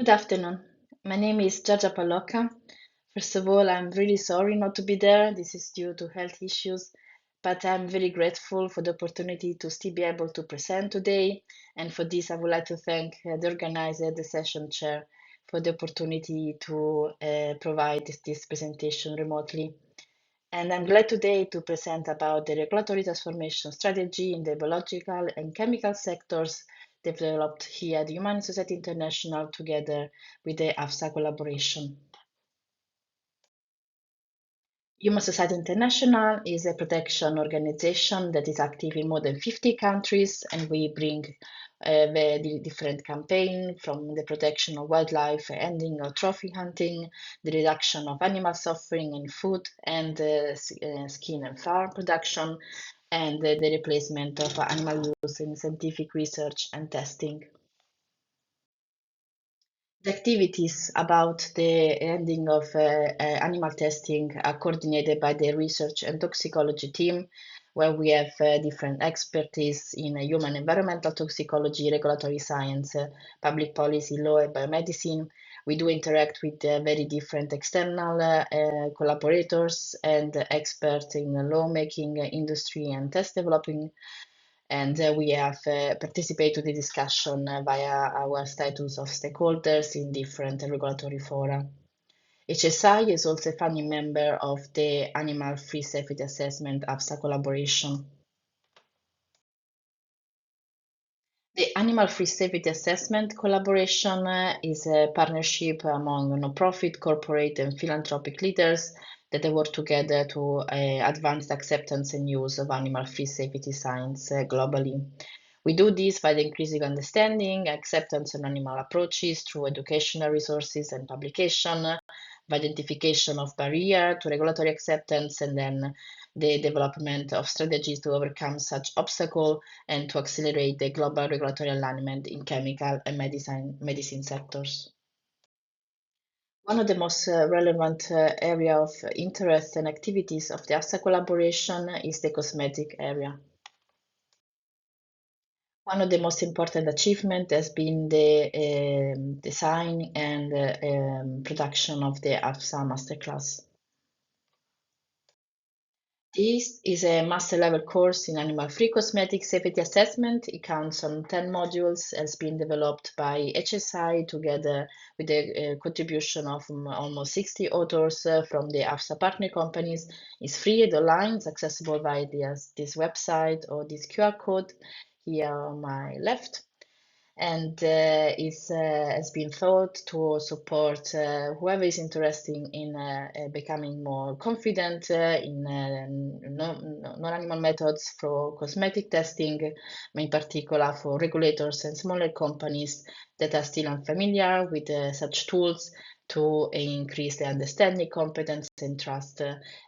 Good afternoon. My name is Giorgia Pallocca. First of all, I'm really sorry not to be there. This is due to health issues, but I'm very grateful for the opportunity to still be able to present today. And for this, I would like to thank the organizer, the session chair, for the opportunity to provide this presentation remotely. And I'm glad today to present about the regulatory transformation strategy in the biological and chemical sectors developed here at the Human Society International together with the AFSA collaboration. Human Society International is a protection organization that is active in more than 50 countries, and we bring very different campaigns from the protection of wildlife, ending of trophy hunting, the reduction of animal suffering in food and skin and fur production, and the replacement of animal use in scientific research and testing. The activities about the ending of animal testing are coordinated by the research and toxicology team, where we have different expertise in human environmental toxicology, regulatory science, public policy, law, and biomedicine. We do interact with very different external collaborators and experts in lawmaking, industry, and test developing, and we have participated to the discussion via our status of stakeholders in different regulatory fora. HSI is also a founding member of the Animal Free Safety Assessment AFSA collaboration. The Animal Free Safety Assessment collaboration is a partnership among non-profit, corporate, and philanthropic leaders that they work together to advance the acceptance and use of animal free safety science globally. We do this by the increasing understanding, acceptance on animal approaches through educational resources and publication, by identification of barrier to regulatory acceptance, and then the development of strategies to overcome such obstacle and to accelerate the global regulatory alignment in chemical and medicine sectors. One of the most relevant area of interest and activities of the AFSA collaboration is the cosmetic area. One of the most important achievements has been the design and production of the AFSA Master Class. This is a master level course in animal-free cosmetic safety assessment. It counts on 10 modules, has been developed by HSI together with the contribution of almost 60 authors from the AFSA partner companies. It's free and online, it's accessible via this website or this QR code here on my left, and has been thought to support whoever is interested in becoming more confident in non-animal methods for cosmetic testing, in particular for regulators and smaller companies that are still unfamiliar with such tools, to increase their understanding, competence, and trust.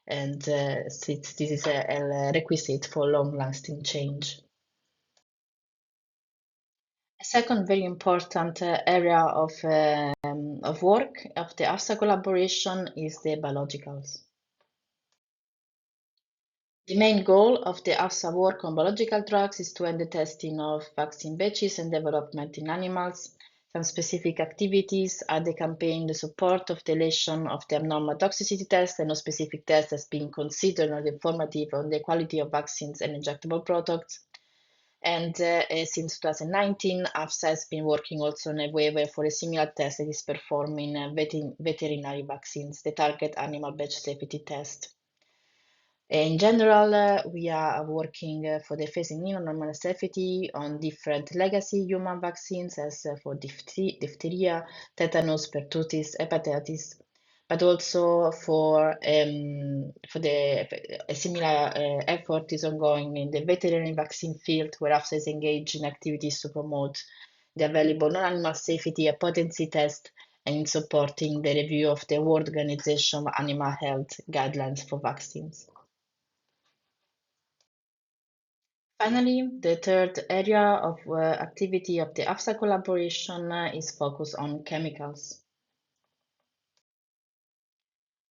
And this is a requisite for long-lasting change. A second very important area of work of the AFSA collaboration is the biologicals. The main goal of the AFSA work on biological drugs is to end the testing of vaccine batches and development in animals. Some specific activities are the campaign, the support of deletion of the abnormal toxicity test, and no specific test has been considered or informative on the quality of vaccines and injectable products. And since 2019, AFSA has been working also on a waiver for a similar test that is performed in veterinary vaccines, the target animal batch safety test. In general, we are working for the phasing in on animal safety on different legacy human vaccines, as for diphtheria, tetanus, pertussis, hepatitis, but also for a similar effort is ongoing in the veterinary vaccine field, where AFSA is engaged in activities to promote the available non-animal safety and potency test, and in supporting the review of the World Organization of Animal Health guidelines for vaccines. Finally, the third area of activity of the AFSA collaboration is focused on chemicals.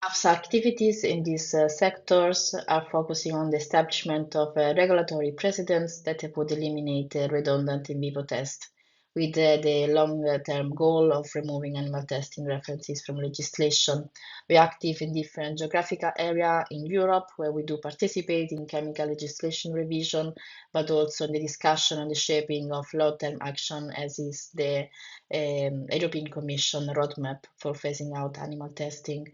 AFSA activities in these sectors are focusing on the establishment of regulatory precedents that would eliminate redundant in vivo tests. with the long-term goal of removing animal testing references from legislation. We are active in different geographical areas in Europe, where we do participate in chemical legislation revision, but also in the discussion on the shaping of long-term action, as is the European Commission roadmap for phasing out animal testing.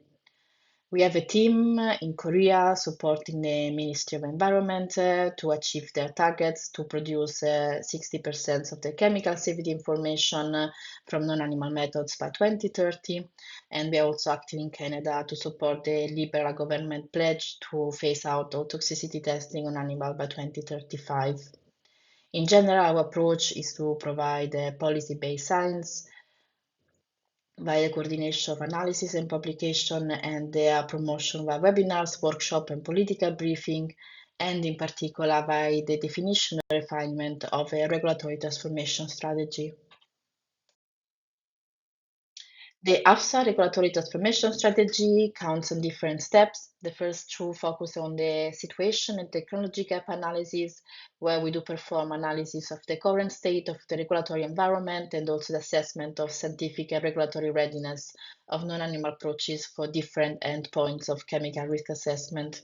We have a team in Korea supporting the Ministry of Environment to achieve their targets to produce 60% of the chemical safety information from non-animal methods by 2030. And we are also active in Canada to support the Liberal government pledge to phase out all toxicity testing on animals by 2035. In general, our approach is to provide policy-based science via coordination of analysis and publication, and their promotion via webinars, workshop, and political briefing, and in particular by the definition and refinement of a regulatory transformation strategy. The AFSA regulatory transformation strategy counts on different steps. The first two focus on the situation and technology gap analysis, where we do perform analysis of the current state of the regulatory environment and also the assessment of scientific and regulatory readiness of non-animal approaches for different endpoints of chemical risk assessment.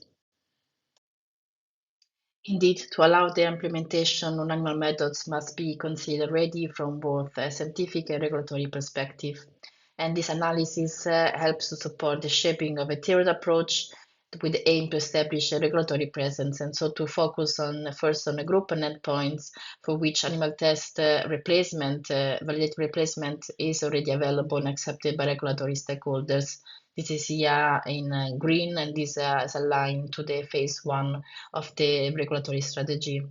Indeed, to allow their implementation, non-animal methods must be considered ready from both a scientific and regulatory perspective. And this analysis helps to support the shaping of a tiered approach with the aim to establish a regulatory presence, and so to focus on first on a group and endpoints for which animal test validated replacement is already available and accepted by regulatory stakeholders. This is here in green, and this is aligned to the phase one of the regulatory strategy.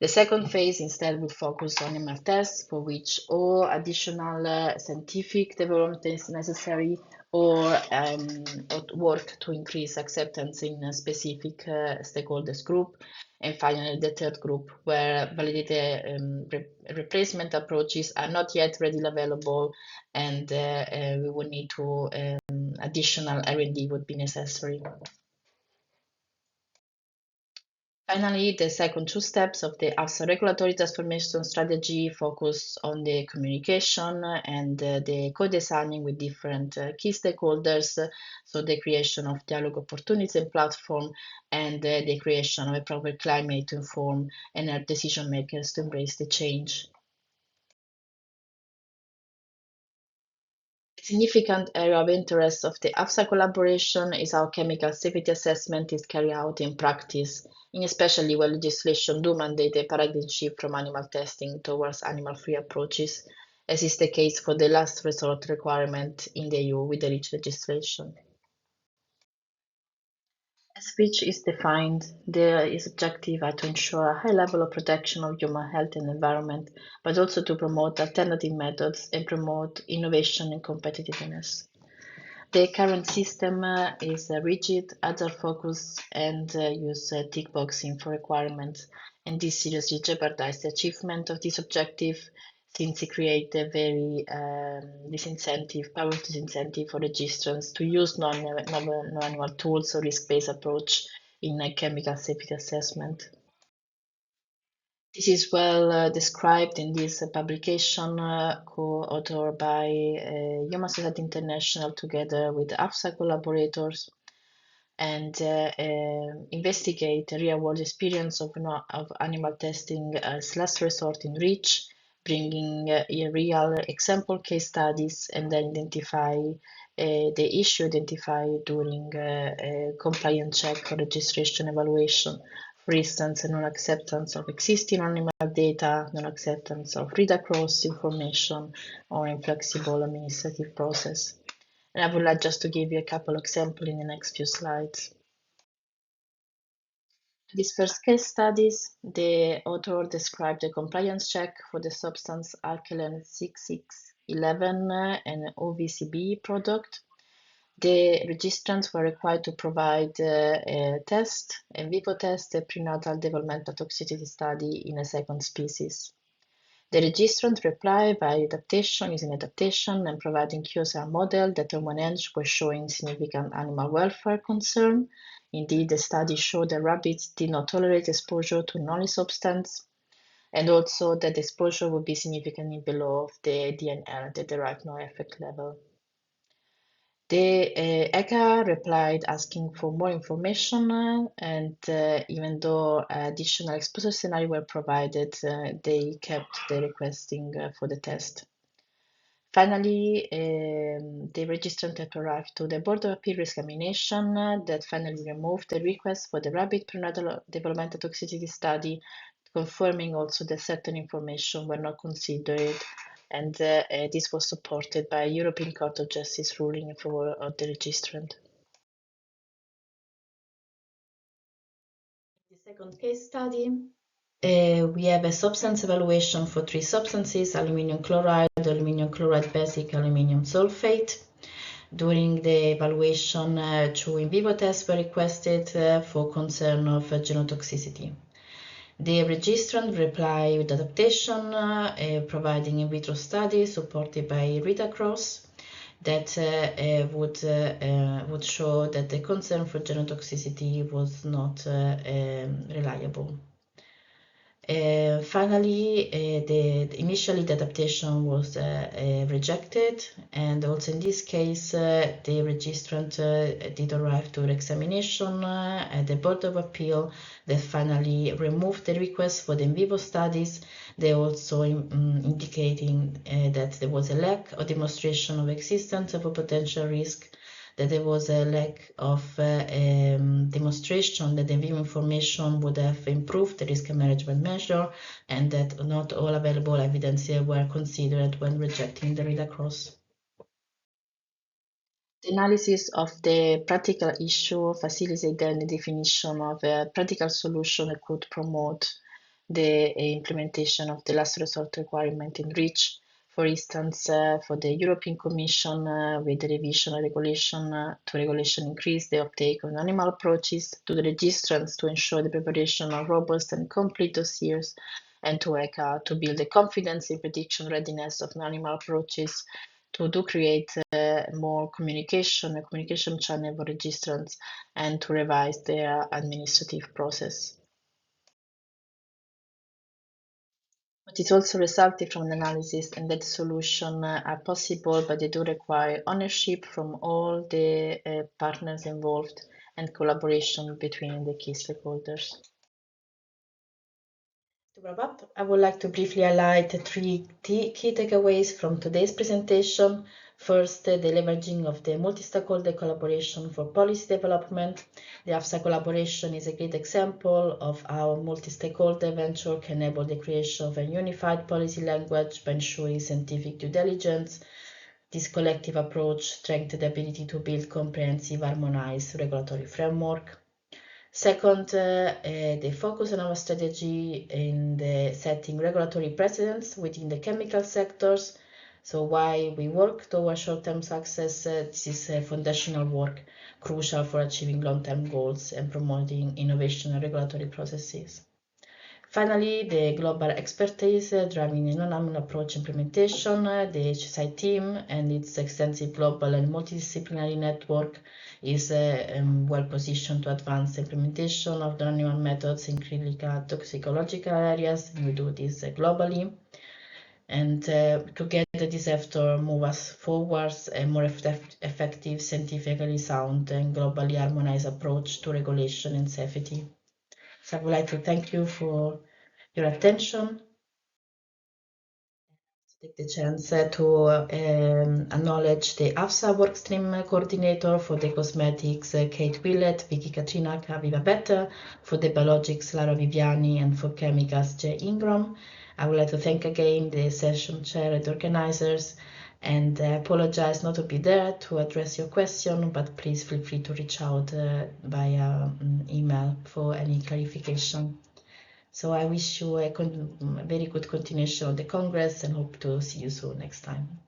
The second phase instead will focus on animal tests for which all additional scientific development is necessary, or work to increase acceptance in a specific stakeholders group. And finally, the third group, where validated replacement approaches are not yet readily available, and we would need to additional R&D would be necessary. Finally, the second two steps of the AFSA regulatory transformation strategy focus on the communication and the co-designing with different key stakeholders, so the creation of dialogue opportunities and platform, and the creation of a proper climate to inform and help decision makers to embrace the change. A significant area of interest of the AFSA collaboration is how chemical safety assessment is carried out in practice, especially when legislation do mandate a paradigm shift from animal testing towards animal-free approaches, as is the case for the last resort requirement in the EU with the REACH legislation. As REACH is defined, its objective are to ensure a high level of protection of human health and environment, but also to promote alternative methods and promote innovation and competitiveness. The current system is rigid, other focus, and use tick boxing for requirements, and this seriously jeopardizes the achievement of this objective, since it creates a very powerful disincentive for registrants to use non-manual tools or risk-based approach in a chemical safety assessment. This is well described in this publication co-authored by EUSAAT International together with AFSA collaborators, and investigate the real-world experience of animal testing as last resort in REACH, bringing real example case studies, and then identify the issue identified during compliance check or registration evaluation. For instance, non-acceptance of existing animal data, non-acceptance of read-across information, or inflexible administrative process. And I would like just to give you a couple of examples in the next few slides. In these first case studies, the author described the compliance check for the substance alkyl 6611 and OVCB product. The registrants were required to provide a test, a vivo test, a prenatal developmental toxicity study in a second species. The registrant replied by adaptation using adaptation and providing QSR model that on one end was showing significant animal welfare concern. Indeed, the study showed that rabbits did not tolerate exposure to noli substance, and also that the exposure would be significantly below the DNR, the derived no effect level. The ECHA replied asking for more information, and even though additional exposure scenarios were provided, they kept the requesting for the test. Finally, the registrant had arrived to the Board of Appeal examination that finally removed the request for the rabbit prenatal developmental toxicity study, confirming also that certain information were not considered, and this was supported by European Court of Justice ruling in favor of the registrant. The second case study, we have a substance evaluation for 3 substances: aluminium chloride basic, aluminium sulfate. During the evaluation, 2 in vivo tests were requested for concern of genotoxicity. The registrant replied with adaptation, providing in vitro study supported by read-across that would show that the concern for genotoxicity was not reliable. Finally, initially the adaptation was rejected, and also in this case the registrant did arrive to examination at the Board of Appeal that finally removed the request for the in vivo studies. They also indicating that there was a lack of demonstration of existence of a potential risk, that there was a lack of demonstration that the in vivo information would have improved the risk management measure, and that not all available evidence were considered when rejecting the read-across. The analysis of the practical issue facilitated the definition of a practical solution that could promote the implementation of the last resort requirement in REACH. For instance, for the European Commission, with the revision of regulation increase the uptake of animal approaches to the registrants to ensure the preparation of robust and complete dossiers, and to ECHA to build the confidence in prediction readiness of animal approaches, to create more communication, a communication channel for registrants, and to revise their administrative process. But it also resulted from an analysis and that solutions are possible, but they do require ownership from all the partners involved and collaboration between the key stakeholders. To wrap up, I would like to briefly highlight 3 key takeaways from today's presentation. First, the leveraging of the multi-stakeholder collaboration for policy development. The AFSA collaboration is a great example of how multi-stakeholder venture can enable the creation of a unified policy language by ensuring scientific due diligence. This collective approach strengthens the ability to build comprehensive, harmonized regulatory framework. Second, the focus on our strategy in the setting regulatory precedents within the chemical sectors. So while we work towards short-term success, this is foundational work crucial for achieving long-term goals and promoting innovation and regulatory processes. Finally, the global expertise driving a non-animal approach implementation. The HSI team and its extensive global and multidisciplinary network is well positioned to advance the implementation of non-animal methods in critical toxicological areas, and we do this globally. And together this effort move us forwards a more effective, scientifically sound and globally harmonized approach to regulation and safety. So I would like to thank you for your attention. Take the chance to acknowledge the AFSA workstream coordinator for the cosmetics, Kate Willett, Vicky Katrina, Viva Better, for the biologics, Lara Viviani, and for chemicals, Jay Ingram. I would like to thank again the session chair and organizers, and I apologize not to be there to address your question, but please feel free to reach out via email for any clarification. So I wish you a very good continuation of the Congress and hope to see you soon next time.